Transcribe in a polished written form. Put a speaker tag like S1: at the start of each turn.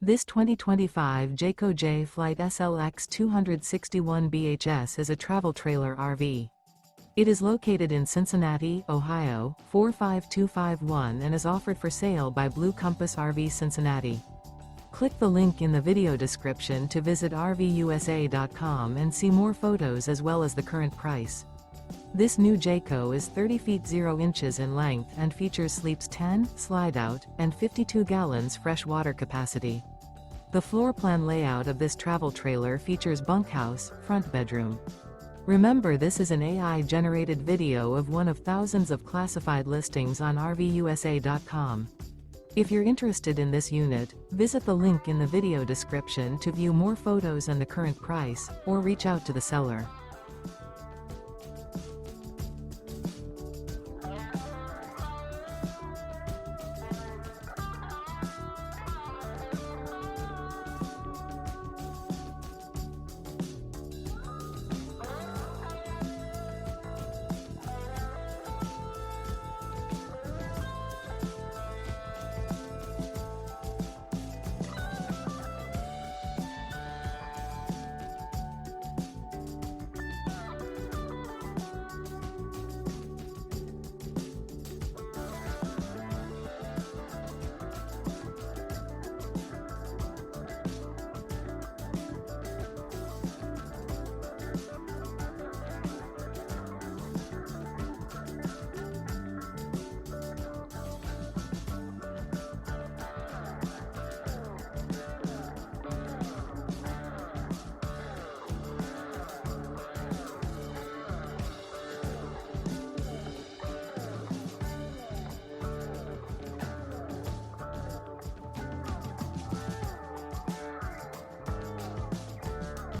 S1: This 2025 Jayco Jay Flight SLX 261 BHS is a travel trailer RV. It is located in Cincinnati, Ohio, 45251 and is offered for sale by Blue Compass RV Cincinnati. Click the link in the video description to visit RVUSA.com and see more photos as well as the current price. This new Jayco is 30 feet 0 inches in length and features sleeps 10, slide-out, and 52 gallons fresh water capacity. The floor plan layout of this travel trailer features bunkhouse, front bedroom. Remember, this is an AI-generated video of one of thousands of classified listings on RVUSA.com. If you're interested in this unit, visit the link in the video description to view more photos and the current price, or reach out to the seller.